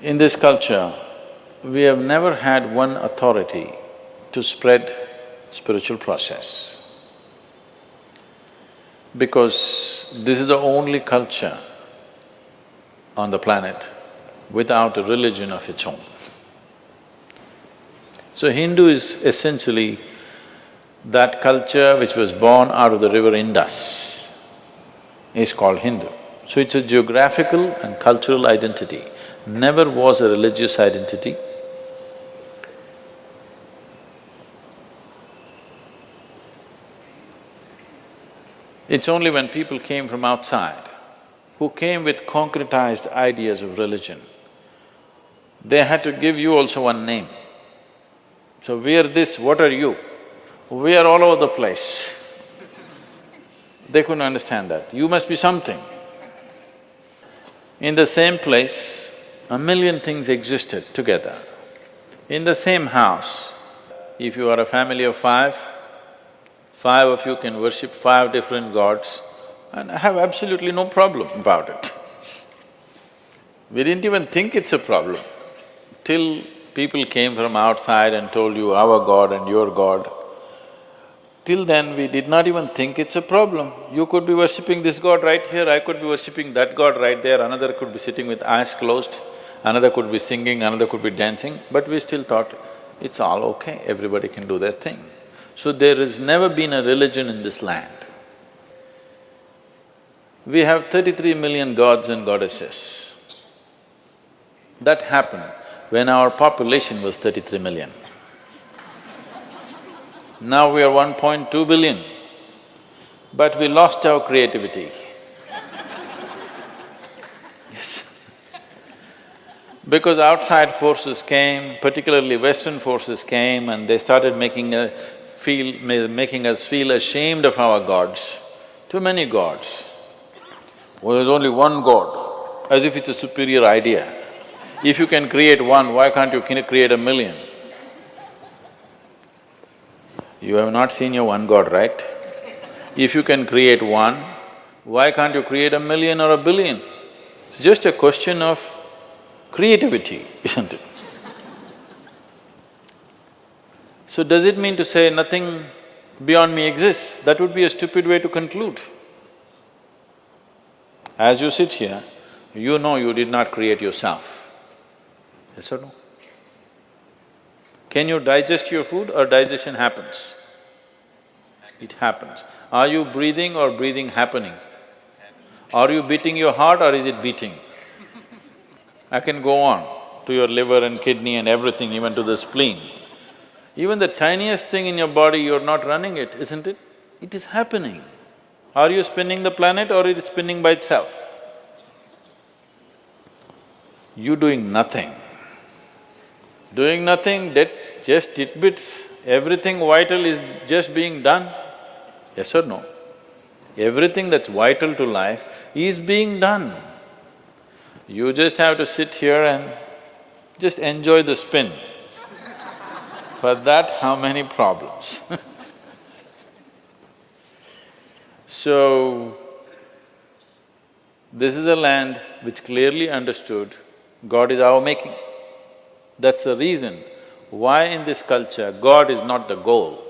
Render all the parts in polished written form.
In this culture, we have never had one authority to spread spiritual process, because this is the only culture on the planet without a religion of its own. So Hindu is essentially that culture which was born out of the river Indus is called Hindu. So it's a geographical and cultural identity, never was a religious identity. It's only when people came from outside, who came with concretized ideas of religion, they had to give you also one name. So we are this, what are you? We are all over the place. They couldn't understand that, you must be something. In the same place, a million things existed together. In the same house, if you are a family of five of you can worship 5 different gods and have absolutely no problem about it. We didn't even think it's a problem till people came from outside and told you our God and your God. Till then, we did not even think it's a problem. You could be worshipping this God right here, I could be worshipping that God right there, another could be sitting with eyes closed, another could be singing, another could be dancing, but we still thought, it's all okay, everybody can do their thing. So there has never been a religion in this land. We have 33 million gods and goddesses. That happened when our population was 33 million. Now we are 1.2 billion, but we lost our creativity. Yes. Because outside forces came, particularly Western forces came and they started making us feel ashamed of our gods. Too many gods. Well, there's only one God, as if it's a superior idea. If you can create one, why can't you create a million? You have not seen your one God, right? If you can create one, why can't you create a million or a billion? It's just a question of creativity, isn't it? So does it mean to say nothing beyond me exists? That would be a stupid way to conclude. As you sit here, you know you did not create yourself. Yes or no? Can you digest your food or digestion happens? It happens. Are you breathing or breathing happening? Are you beating your heart or is it beating? I can go on to your liver and kidney and everything, even to the spleen. Even the tiniest thing in your body, you're not running it, isn't it? It is happening. Are you spinning the planet or is it spinning by itself? You doing nothing. Doing nothing, just tidbits, everything vital is just being done. Yes or no? Everything that's vital to life is being done. You just have to sit here and just enjoy the spin. For that, how many problems? So, this is a land which clearly understood God is our making. That's the reason why in this culture God is not the goal.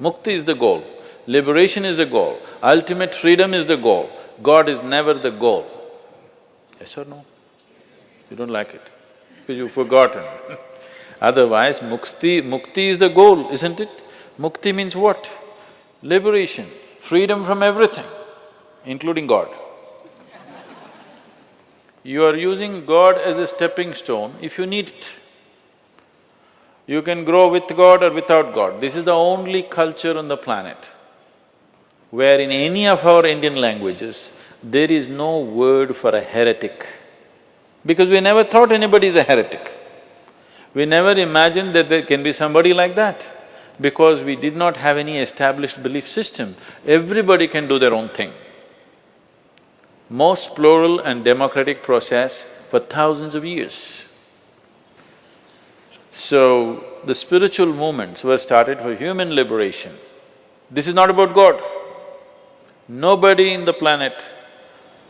Mukti is the goal, liberation is the goal, ultimate freedom is the goal. God is never the goal. Yes or no? You don't like it, because you've forgotten. Otherwise, mukti is the goal, isn't it? Mukti means what? Liberation, freedom from everything, including God. You are using God as a stepping stone if you need it. You can grow with God or without God. This is the only culture on the planet where in any of our Indian languages, there is no word for a heretic, because we never thought anybody is a heretic. We never imagined that there can be somebody like that, because we did not have any established belief system. Everybody can do their own thing. Most plural and democratic process for thousands of years. So, the spiritual movements were started for human liberation. This is not about God. Nobody in the planet,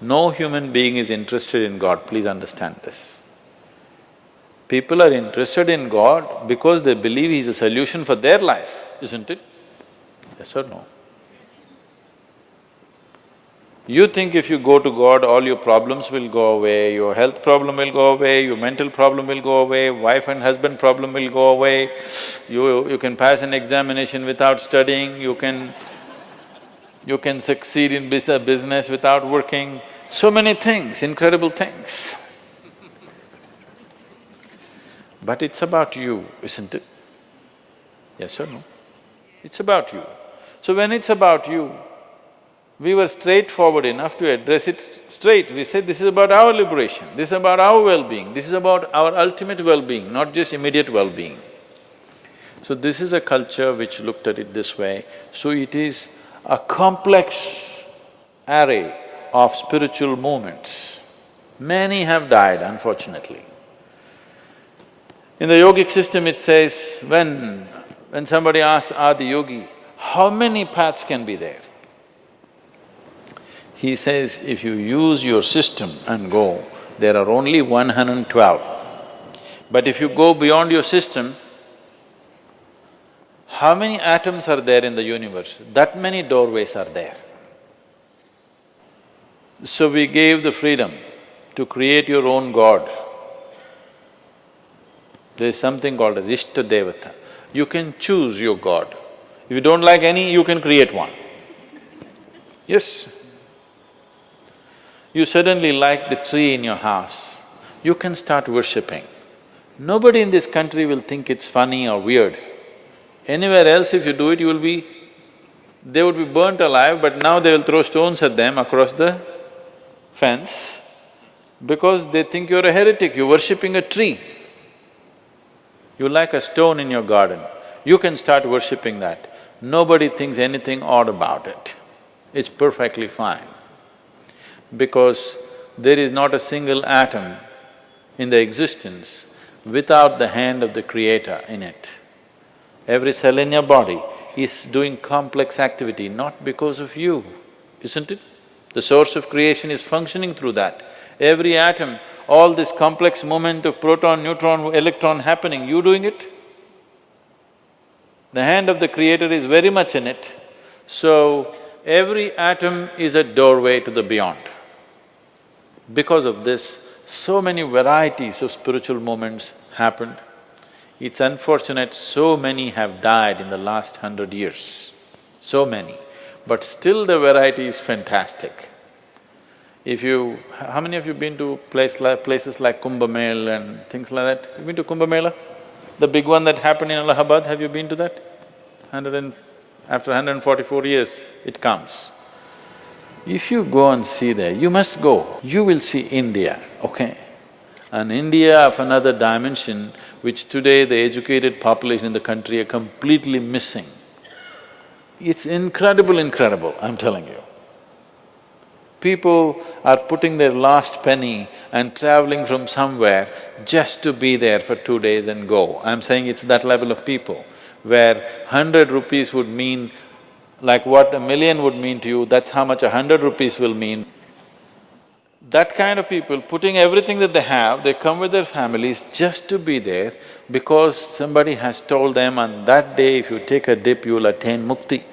no human being is interested in God, please understand this. People are interested in God because they believe He's a solution for their life, isn't it? Yes or no? You think if you go to God, all your problems will go away, your health problem will go away, your mental problem will go away, wife and husband problem will go away, you can pass an examination without studying, you can succeed in business without working, so many things, incredible things. But it's about you, isn't it? Yes or no? It's about you. So when it's about you, we were straightforward enough to address it straight. We said, this is about our liberation, this is about our well-being, this is about our ultimate well-being, not just immediate well-being. So this is a culture which looked at it this way. So it is a complex array of spiritual movements. Many have died, unfortunately. In the yogic system it says, when somebody asks Adi Yogi, how many paths can be there? He says, if you use your system and go, there are only 112. But if you go beyond your system, how many atoms are there in the universe? That many doorways are there. So we gave the freedom to create your own God. There is something called as Ishta Devata. You can choose your God. If you don't like any, you can create one. Yes. You suddenly like the tree in your house, you can start worshipping. Nobody in this country will think it's funny or weird. Anywhere else if you do it, they would be burnt alive, but now they will throw stones at them across the fence because they think you're a heretic, you're worshipping a tree. You like a stone in your garden, you can start worshipping that. Nobody thinks anything odd about it. It's perfectly fine. Because there is not a single atom in the existence without the hand of the Creator in it. Every cell in your body is doing complex activity not because of you, isn't it? The source of creation is functioning through that. Every atom, all this complex movement of proton, neutron, electron happening, you doing it? The hand of the Creator is very much in it. So, every atom is a doorway to the beyond. Because of this, so many varieties of spiritual movements happened. It's unfortunate so many have died in the last 100 years, so many. But still the variety is fantastic. How many of you been to places like Kumbh Mela and things like that? You been to Kumbh Mela? The big one that happened in Allahabad, have you been to that? After 144 years, it comes. If you go and see there, you must go, you will see India, okay? An India of another dimension, which today the educated population in the country are completely missing. It's incredible, I'm telling you. People are putting their last penny and traveling from somewhere just to be there for 2 days and go. I'm saying it's that level of people, where 100 rupees would mean like what a million would mean to you, that's how much 100 rupees will mean. That kind of people, putting everything that they have, they come with their families just to be there because somebody has told them on that day if you take a dip, you will attain mukti.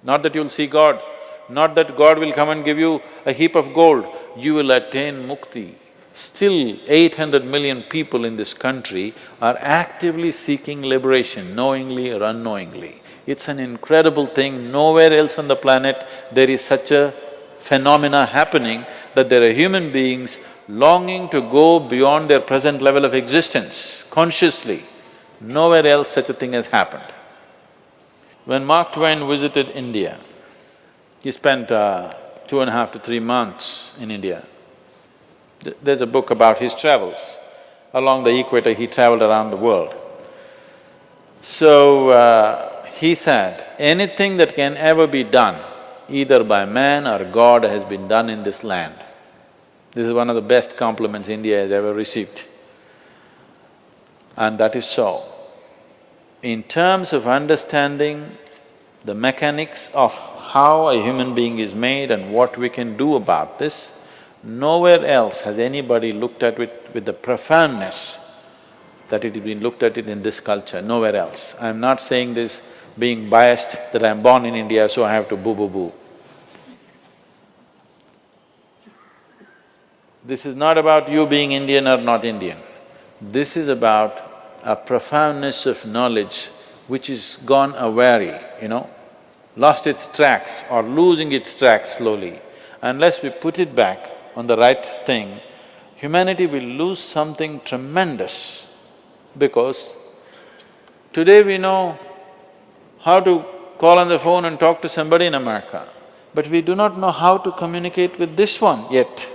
Not that you'll see God, not that God will come and give you a heap of gold, you will attain mukti. Still, 800 million people in this country are actively seeking liberation, knowingly or unknowingly. It's an incredible thing, nowhere else on the planet there is such a phenomena happening that there are human beings longing to go beyond their present level of existence consciously. Nowhere else such a thing has happened. When Mark Twain visited India, he spent 2.5 to 3 months in India. There's a book about his travels. Along the equator, he traveled around the world. So, he said, anything that can ever be done, either by man or God, has been done in this land. This is one of the best compliments India has ever received. And that is so. In terms of understanding the mechanics of how a human being is made and what we can do about this, nowhere else has anybody looked at it with the profoundness that it has been looked at it in this culture, nowhere else. I'm not saying this being biased that I'm born in India, so I have to boo-boo-boo. This is not about you being Indian or not Indian. This is about a profoundness of knowledge which is gone awry, lost its tracks or losing its tracks slowly. Unless we put it back on the right thing, humanity will lose something tremendous, because today we know how to call on the phone and talk to somebody in America, but we do not know how to communicate with this one yet.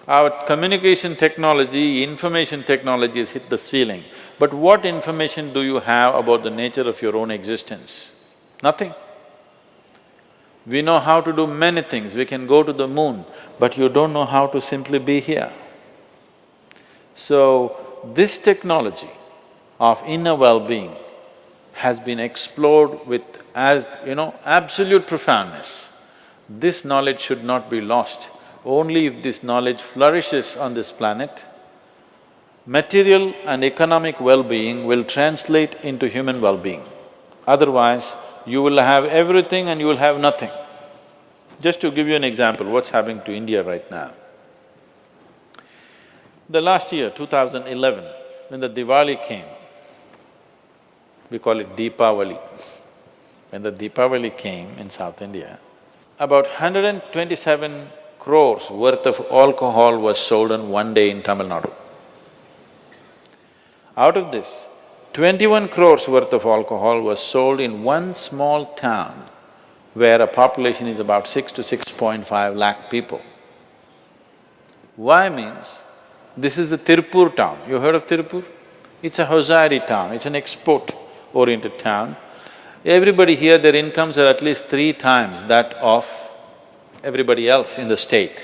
Our communication technology, information technology has hit the ceiling, but what information do you have about the nature of your own existence? Nothing. We know how to do many things, we can go to the moon, but you don't know how to simply be here. So, this technology of inner well-being has been explored with absolute profoundness. This knowledge should not be lost. Only if this knowledge flourishes on this planet, material and economic well-being will translate into human well-being. Otherwise, you will have everything and you will have nothing. Just to give you an example, what's happening to India right now. The last year, 2011, when the Diwali came, we call it Deepavali. When the Deepavali came in South India, about 127 crores worth of alcohol was sold on one day in Tamil Nadu. Out of this, 21 crores worth of alcohol was sold in one small town where a population is about 6 to 6.5 lakh people. Why means, this is the Tirupur town. You heard of Tirupur? It's a hosiery town, it's an export-oriented town. Everybody here, their incomes are at least 3 times that of everybody else in the state.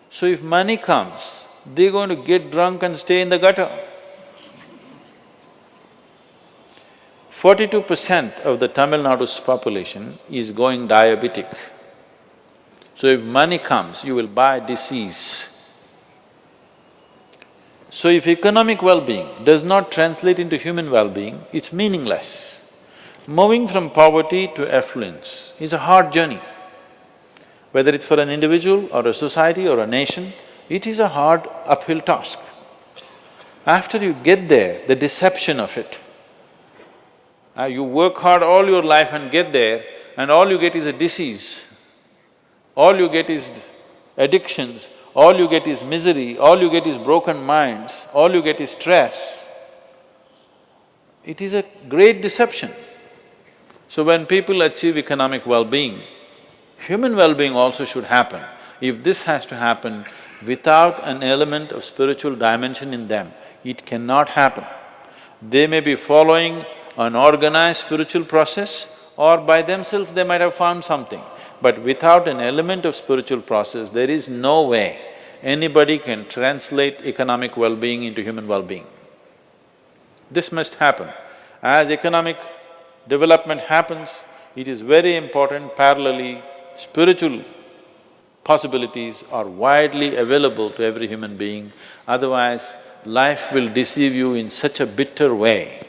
So if money comes, they're going to get drunk and stay in the gutter. 42% of the Tamil Nadu's population is going diabetic. So if money comes, you will buy disease. So if economic well-being does not translate into human well-being, it's meaningless. Moving from poverty to affluence is a hard journey. Whether it's for an individual or a society or a nation, it is a hard uphill task. After you get there, the deception of it, you work hard all your life and get there, and all you get is a disease. All you get is addictions, all you get is misery, all you get is broken minds, all you get is stress. It is a great deception. So when people achieve economic well-being, human well-being also should happen. If this has to happen without an element of spiritual dimension in them, it cannot happen. They may be following an organized spiritual process, or by themselves they might have found something. But without an element of spiritual process, there is no way anybody can translate economic well-being into human well-being. This must happen. As economic development happens, it is very important parallelly, spiritual possibilities are widely available to every human being. Otherwise, life will deceive you in such a bitter way